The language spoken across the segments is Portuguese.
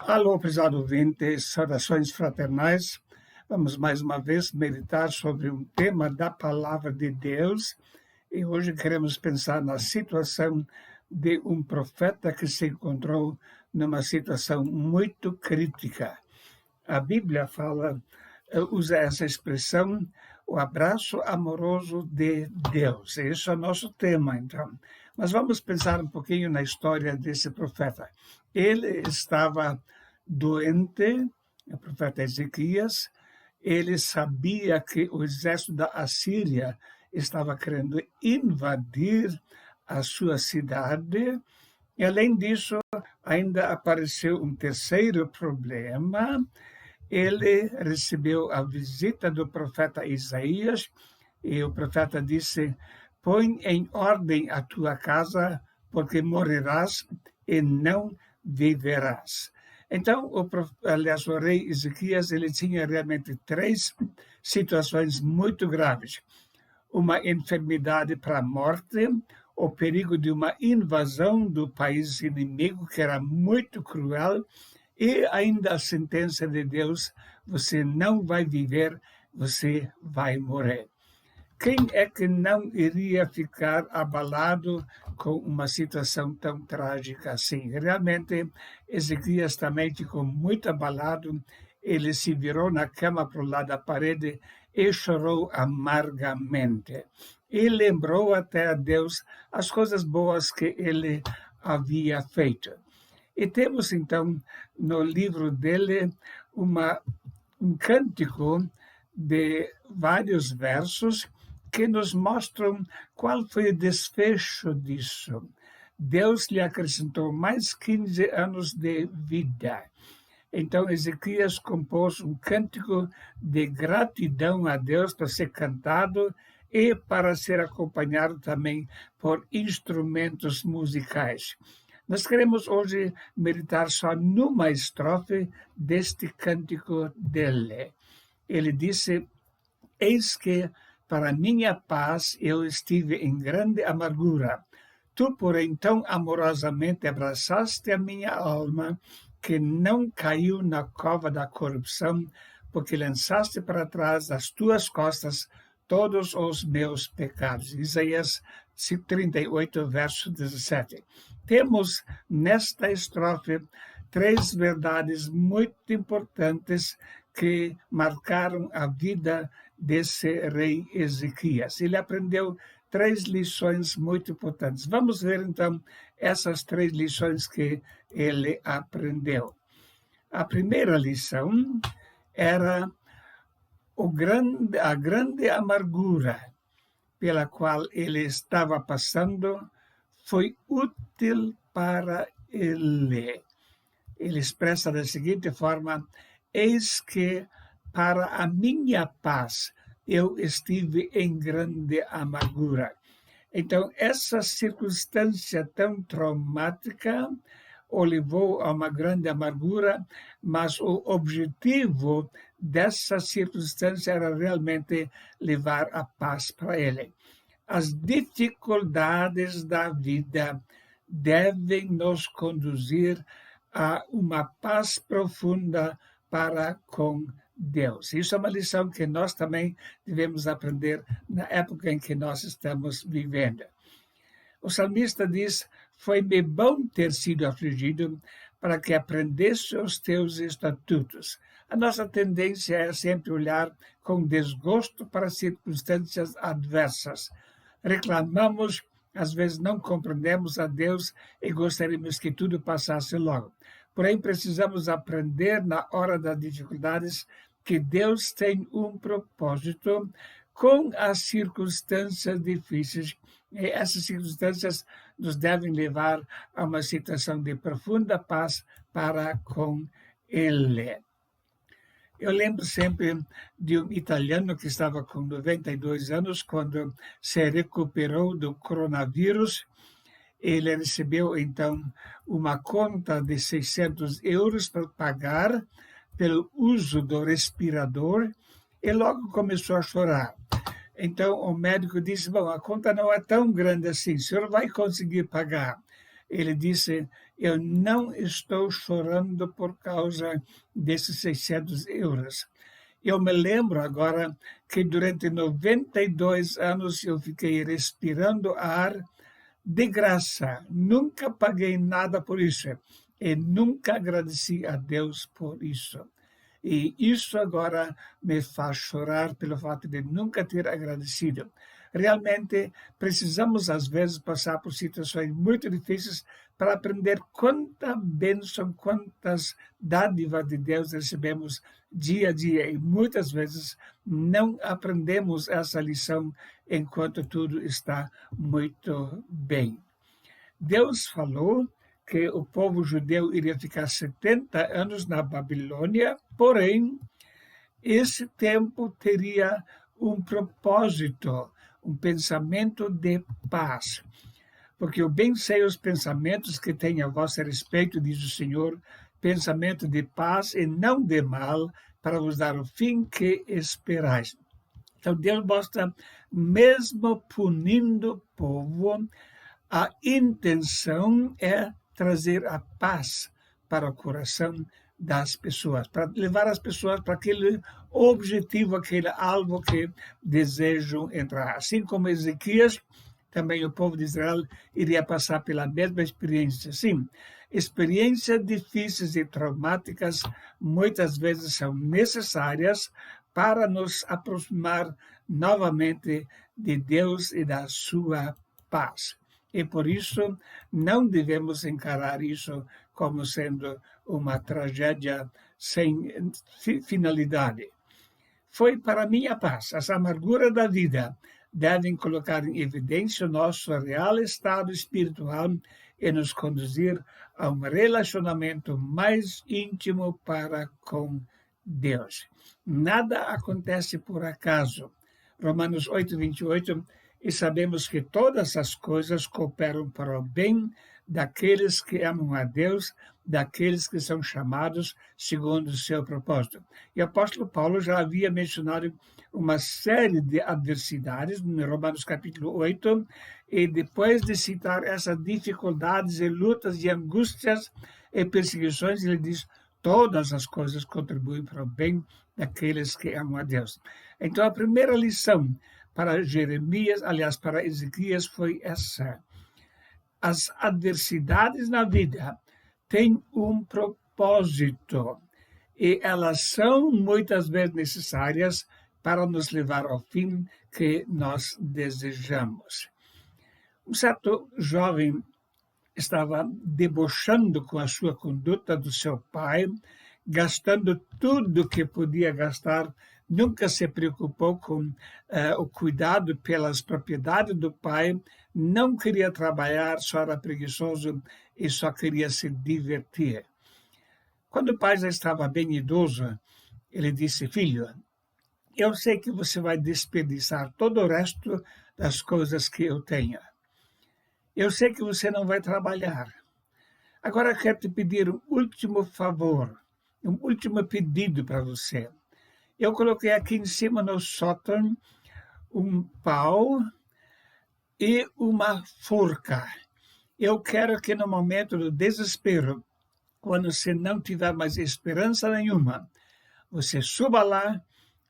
Alô, prezado ouvinte, saudações fraternais. Vamos mais uma vez meditar sobre um tema da Palavra de Deus e hoje queremos pensar na situação de um profeta que se encontrou numa situação muito crítica. A Bíblia usa essa expressão, o abraço amoroso de Deus. Esse é o nosso tema, então. Mas vamos pensar um pouquinho na história desse profeta. Ele estava doente, o profeta Ezequias. Ele sabia que o exército da Assíria estava querendo invadir a sua cidade. E, além disso, ainda apareceu um terceiro problema. Ele recebeu a visita do profeta Isaías e o profeta disse: põe em ordem a tua casa, porque morrerás e não viverás. Então, o rei Ezequias, ele tinha realmente três situações muito graves: uma enfermidade para a morte, o perigo de uma invasão do país inimigo, que era muito cruel, e ainda a sentença de Deus: você não vai viver, você vai morrer. Quem é que não iria ficar abalado com uma situação tão trágica assim? Realmente, Ezequias também ficou muito abalado. Ele se virou na cama para o lado da parede e chorou amargamente. E lembrou até a Deus as coisas boas que ele havia feito. E temos, então, no livro dele, um cântico de vários versos que nos mostram qual foi o desfecho disso. Deus lhe acrescentou mais 15 anos de vida. Então, Ezequias compôs um cântico de gratidão a Deus para ser cantado e para ser acompanhado também por instrumentos musicais. Nós queremos hoje meditar só numa estrofe deste cântico dele. Ele disse: eis que para minha paz eu estive em grande amargura. Tu, porém, tão amorosamente abraçaste a minha alma, que não caiu na cova da corrupção, porque lançaste para trás das tuas costas todos os meus pecados. Isaías 38, verso 17. Temos nesta estrofe três verdades muito importantes que marcaram a vida desse rei Ezequias. Ele aprendeu três lições muito importantes. Vamos ver, então, essas três lições que ele aprendeu. A primeira lição era a grande amargura pela qual ele estava passando foi útil para ele. Ele expressa da seguinte forma: eis que para a minha paz eu estive em grande amargura. Então, essa circunstância tão traumática o levou a uma grande amargura, mas o objetivo dessa circunstância era realmente levar a paz para ele. As dificuldades da vida devem nos conduzir a uma paz profunda para com Deus. Isso é uma lição que nós também devemos aprender na época em que nós estamos vivendo. O salmista diz: foi-me bom ter sido afligido, para que aprendesse os teus estatutos. A nossa tendência é sempre olhar com desgosto para circunstâncias adversas. Reclamamos, às vezes não compreendemos a Deus e gostaríamos que tudo passasse logo. Porém, precisamos aprender na hora das dificuldades que Deus tem um propósito com as circunstâncias difíceis. E essas circunstâncias nos devem levar a uma situação de profunda paz para com Ele. Eu lembro sempre de um italiano que estava com 92 anos, quando se recuperou do coronavírus. Ele recebeu, então, uma conta de 600 euros para pagar pelo uso do respirador e logo começou a chorar. Então, o médico disse: bom, a conta não é tão grande assim, o senhor vai conseguir pagar. Ele disse: eu não estou chorando por causa desses 600 euros. Eu me lembro agora que durante 92 anos eu fiquei respirando ar de graça. Nunca paguei nada por isso. E nunca agradeci a Deus por isso. E isso agora me faz chorar pelo fato de nunca ter agradecido. Realmente, precisamos, às vezes, passar por situações muito difíceis para aprender quanta bênção, quantas dádivas de Deus recebemos dia a dia. E muitas vezes não aprendemos essa lição enquanto tudo está muito bem. Deus falou que o povo judeu iria ficar 70 anos na Babilônia, porém, esse tempo teria um propósito, um pensamento de paz. Porque eu bem sei os pensamentos que tenho a vosso respeito, diz o Senhor, pensamento de paz e não de mal, para vos dar o fim que esperais. Então, Deus mostra, mesmo punindo o povo, a intenção é trazer a paz para o coração das pessoas, para levar as pessoas para aquele objetivo, aquele alvo que desejam entrar. Assim como Ezequias, também o povo de Israel iria passar pela mesma experiência. Sim, experiências difíceis e traumáticas muitas vezes são necessárias para nos aproximar novamente de Deus e da sua paz. E por isso não devemos encarar isso como sendo uma tragédia sem finalidade. Foi para minha paz. As amarguras da vida devem colocar em evidência o nosso real estado espiritual e nos conduzir a um relacionamento mais íntimo para com Deus. Nada acontece por acaso. Romanos 8:28, e sabemos que todas as coisas cooperam para o bem daqueles que amam a Deus, daqueles que são chamados segundo o seu propósito. E o apóstolo Paulo já havia mencionado uma série de adversidades, no Romanos capítulo 8, e depois de citar essas dificuldades e lutas e angústias e perseguições, ele diz: todas as coisas contribuem para o bem daqueles que amam a Deus. Então, a primeira lição para Jeremias, aliás, para Ezequias, foi essa: as adversidades na vida têm um propósito e elas são muitas vezes necessárias para nos levar ao fim que nós desejamos. Um certo jovem estava debochando com a sua conduta do seu pai, gastando tudo que podia gastar, nunca se preocupou com o cuidado pelas propriedades do pai, não queria trabalhar, só era preguiçoso e só queria se divertir. Quando o pai já estava bem idoso, ele disse: filho, eu sei que você vai desperdiçar todo o resto das coisas que eu tenho. Eu sei que você não vai trabalhar. Agora eu quero te pedir um último favor, um último pedido para você. Eu coloquei aqui em cima no sótão um pau e uma forca. Eu quero que no momento do desespero, quando você não tiver mais esperança nenhuma, você suba lá,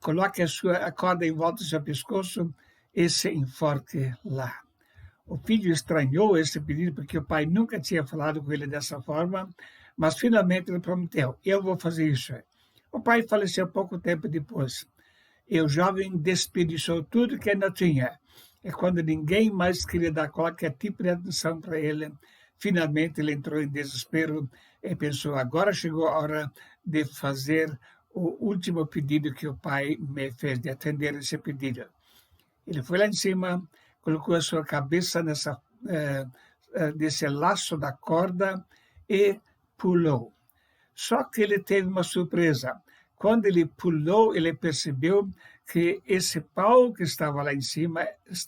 coloque a corda em volta do seu pescoço e se enforque lá. O filho estranhou esse pedido porque o pai nunca tinha falado com ele dessa forma, mas finalmente ele prometeu: eu vou fazer isso. O pai faleceu pouco tempo depois. E o jovem desperdiçou tudo que ainda tinha. E quando ninguém mais queria dar qualquer tipo de atenção para ele, finalmente ele entrou em desespero e pensou: agora chegou a hora de fazer o último pedido que o pai me fez, de atender esse pedido. Ele foi lá em cima, colocou a sua cabeça nesse laço da corda e pulou. Só que ele teve uma surpresa. Quando ele pulou, ele percebeu que esse pau que estava lá em cima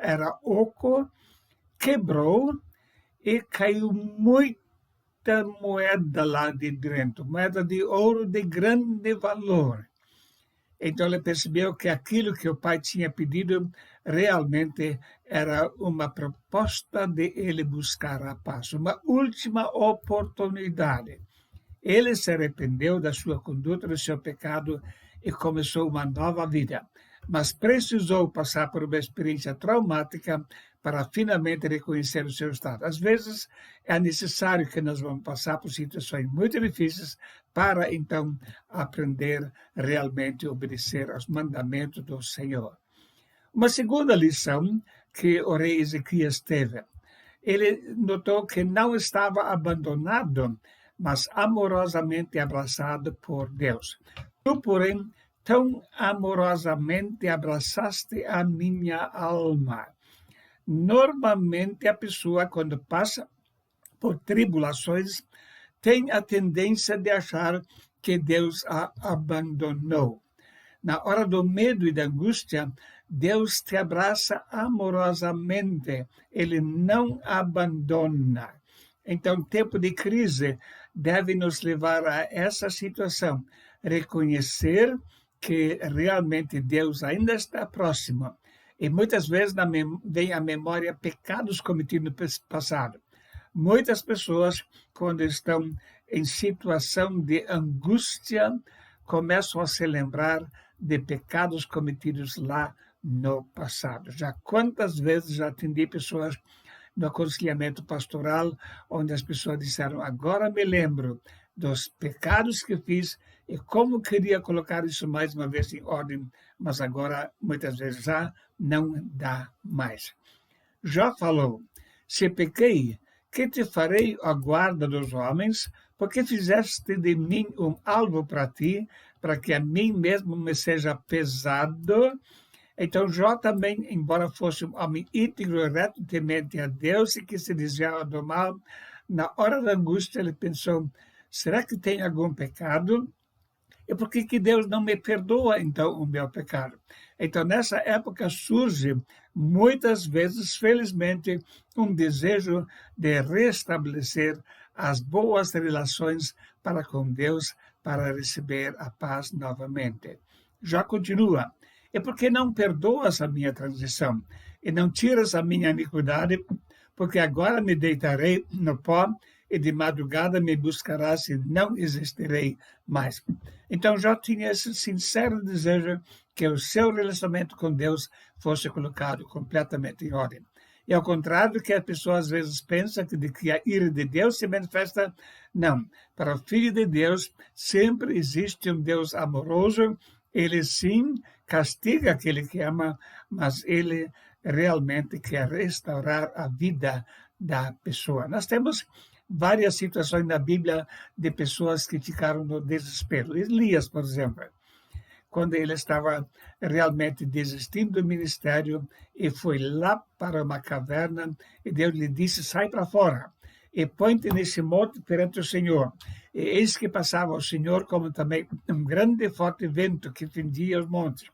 era oco, quebrou e caiu muita moeda lá de dentro, moeda de ouro de grande valor. Então ele percebeu que aquilo que o pai tinha pedido realmente era uma proposta de ele buscar a paz, uma última oportunidade. Ele se arrependeu da sua conduta, do seu pecado e começou uma nova vida. Mas precisou passar por uma experiência traumática para finalmente reconhecer o seu estado. Às vezes é necessário que nós vamos passar por situações muito difíceis para então aprender realmente a obedecer aos mandamentos do Senhor. Uma segunda lição que o rei Ezequias teve, ele notou que não estava abandonado, mas amorosamente abraçado por Deus. Tu, porém, tão amorosamente abraçaste a minha alma. Normalmente, a pessoa, quando passa por tribulações, tem a tendência de achar que Deus a abandonou. Na hora do medo e da angústia, Deus te abraça amorosamente, Ele não abandona. Então, tempo de crise deve nos levar a essa situação, reconhecer que realmente Deus ainda está próximo. E muitas vezes vem à memória pecados cometidos no passado. Muitas pessoas, quando estão em situação de angústia, começam a se lembrar de pecados cometidos lá no passado. Já quantas vezes já atendi pessoas no aconselhamento pastoral, onde as pessoas disseram, agora me lembro dos pecados que fiz e como queria colocar isso mais uma vez em ordem, mas agora, muitas vezes, já não dá mais. Já falou, se pequei, que te farei a guarda dos homens, porque fizeste de mim um alvo para ti, para que a mim mesmo me seja pesado. Então Jó também, embora fosse um homem íntegro e reto, temente a Deus e que se desviava do mal, na hora da angústia ele pensou, será que tem algum pecado? E por que Deus não me perdoa, então, o meu pecado? Então, nessa época surge, muitas vezes, felizmente, um desejo de restabelecer as boas relações para com Deus, para receber a paz novamente. Já continua. E por que não perdoas a minha transição? E não tiras a minha iniquidade? Porque agora me deitarei no pó e de madrugada me buscarás e não existirei mais. Então Jó tinha esse sincero desejo que o seu relacionamento com Deus fosse colocado completamente em ordem. E ao contrário do que a pessoa às vezes pensa, que a ira de Deus se manifesta, não. Para o Filho de Deus sempre existe um Deus amoroso, ele sim castiga aquele que ama, mas ele realmente quer restaurar a vida da pessoa. Nós temos várias situações na Bíblia de pessoas que ficaram no desespero. Elias, por exemplo, quando ele estava realmente desistindo do ministério e foi lá para uma caverna e Deus lhe disse, sai para fora e põe-te nesse monte perante o Senhor. E eis que passava o Senhor como também um grande e forte vento que fendia os montes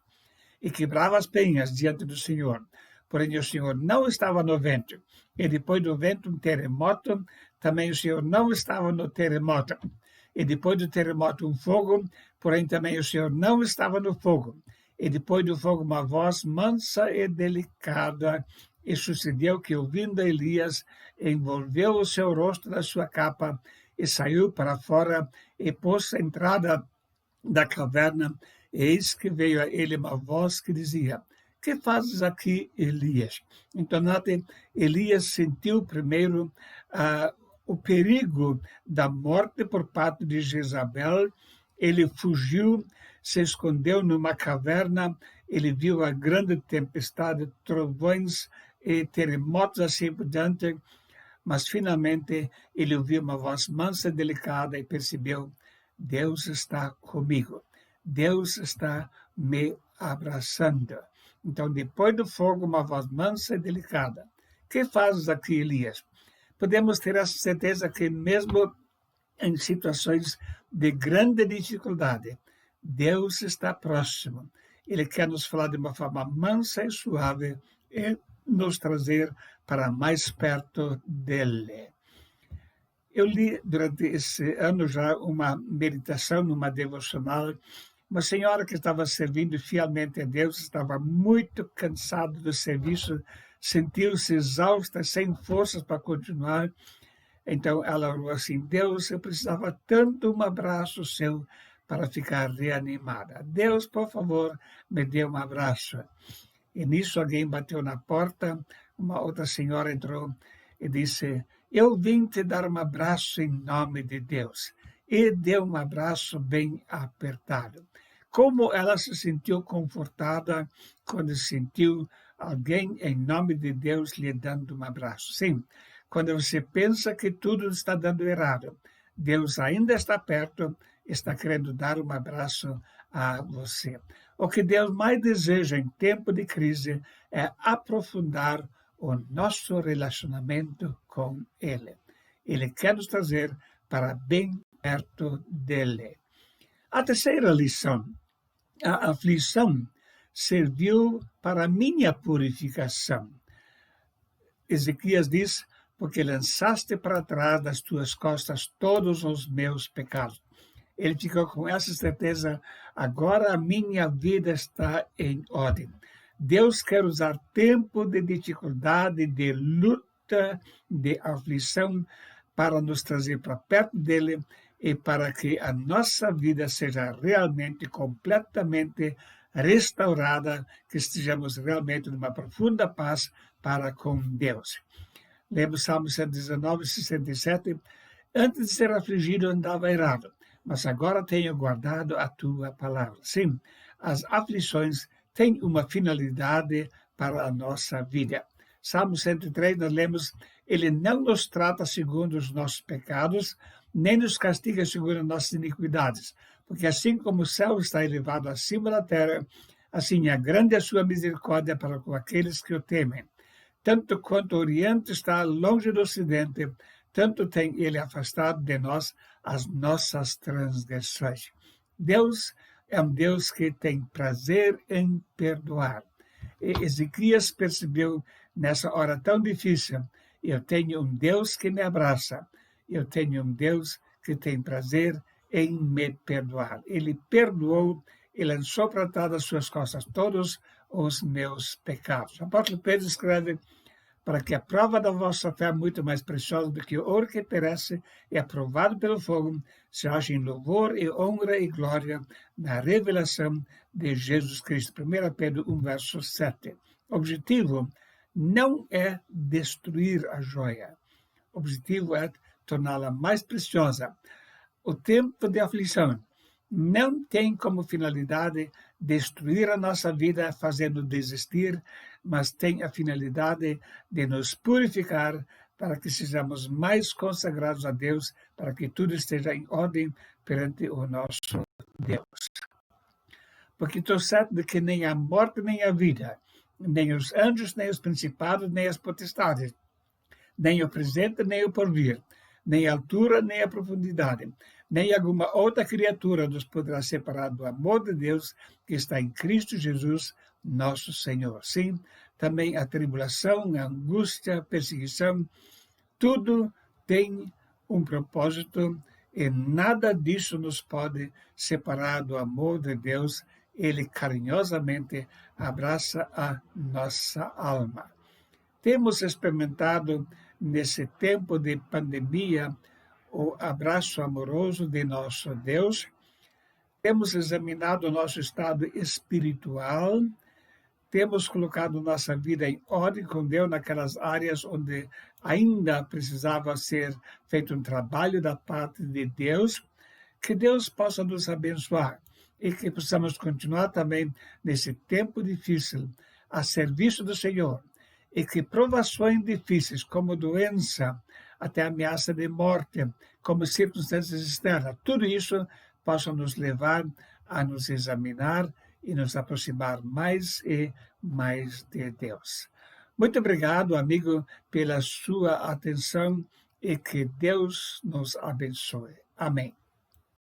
e quebrava as penhas diante do Senhor. Porém, o Senhor não estava no vento. E depois do vento, um terremoto. Também o Senhor não estava no terremoto. E depois do terremoto, um fogo. Porém, também o Senhor não estava no fogo. E depois do fogo, uma voz mansa e delicada. E sucedeu que, ouvindo Elias, envolveu o seu rosto na sua capa e saiu para fora e pôs a entrada da caverna. E eis que veio a ele uma voz que dizia, que fazes aqui, Elias? Então, note, Elias sentiu primeiro o perigo da morte por parte de Jezabel. Ele fugiu, se escondeu numa caverna, ele viu a grande tempestade, trovões e terremotos assim por diante, mas finalmente ele ouviu uma voz mansa e delicada e percebeu, Deus está comigo, Deus está me abraçando. Então, depois do fogo, uma voz mansa e delicada. Que fazes aqui, Elias? Podemos ter a certeza que mesmo em situações de grande dificuldade, Deus está próximo. Ele quer nos falar de uma forma mansa e suave e nos trazer para mais perto dele. Eu li durante esse ano já uma meditação, uma devocional, Uma senhora que estava servindo fielmente a Deus estava muito cansada do serviço, sentiu-se exausta, sem forças para continuar. Então ela falou assim: Deus, eu precisava tanto um abraço seu para ficar reanimada. Deus, por favor, me dê um abraço. E nisso alguém bateu na porta, uma outra senhora entrou e disse: eu vim te dar um abraço em nome de Deus. E deu um abraço bem apertado. Como ela se sentiu confortada quando sentiu alguém em nome de Deus lhe dando um abraço. Sim, quando você pensa que tudo está dando errado, Deus ainda está perto, está querendo dar um abraço a você. O que Deus mais deseja em tempo de crise é aprofundar o nosso relacionamento com Ele. Ele quer nos trazer para bem perto dele. A terceira lição: a aflição serviu para minha purificação. Ezequias diz: porque lançaste para trás das tuas costas todos os meus pecados. Ele ficou com essa certeza: agora a minha vida está em ordem. Deus quer usar tempo de dificuldade, de luta, de aflição, para nos trazer para perto dele e para que a nossa vida seja realmente, completamente restaurada, que estejamos realmente numa profunda paz para com Deus. Lembra o Salmo 119, 67? Antes de ser afligido, andava errado, mas agora tenho guardado a tua palavra. Sim, as aflições têm uma finalidade para a nossa vida. Salmo 103, nós lemos: ele não nos trata segundo os nossos pecados, nem nos castiga segundo as nossas iniquidades, porque assim como o céu está elevado acima da terra, assim é grande a sua misericórdia para com aqueles que o temem. Tanto quanto o Oriente está longe do Ocidente, tanto tem ele afastado de nós as nossas transgressões. Deus é um Deus que tem prazer em perdoar. E Ezequias percebeu nessa hora tão difícil: eu tenho um Deus que me abraça, eu tenho um Deus que tem prazer em me perdoar. Ele perdoou e lançou para trás das suas costas todos os meus pecados. O apóstolo Pedro escreve: para que a prova da vossa fé, muito mais preciosa do que o ouro que perece e aprovado pelo fogo, se ache em louvor e honra e glória na revelação de Jesus Cristo. 1 Pedro 1, verso 7. O objetivo não é destruir a joia. O objetivo é torná-la mais preciosa. O tempo de aflição não tem como finalidade destruir a nossa vida fazendo desistir, mas tem a finalidade de nos purificar para que sejamos mais consagrados a Deus, para que tudo esteja em ordem perante o nosso Deus. Porque estou certo de que nem a morte nem a vida, nem os anjos, nem os principados, nem as potestades, nem o presente, nem o porvir, nem a altura, nem a profundidade, nem alguma outra criatura nos poderá separar do amor de Deus que está em Cristo Jesus, nosso Senhor. Sim, também a tribulação, a angústia, a perseguição, tudo tem um propósito e nada disso nos pode separar do amor de Deus. Ele carinhosamente abraça a nossa alma. Temos experimentado nesse tempo de pandemia o abraço amoroso de nosso Deus. Temos examinado o nosso estado espiritual. Temos colocado nossa vida em ordem com Deus naquelas áreas onde ainda precisava ser feito um trabalho da parte de Deus. Que Deus possa nos abençoar e que possamos continuar também nesse tempo difícil a serviço do Senhor. E que provações difíceis, como doença, até ameaça de morte, como circunstâncias externas, tudo isso possa nos levar a nos examinar e nos aproximar mais e mais de Deus. Muito obrigado, amigo, pela sua atenção e que Deus nos abençoe. Amém.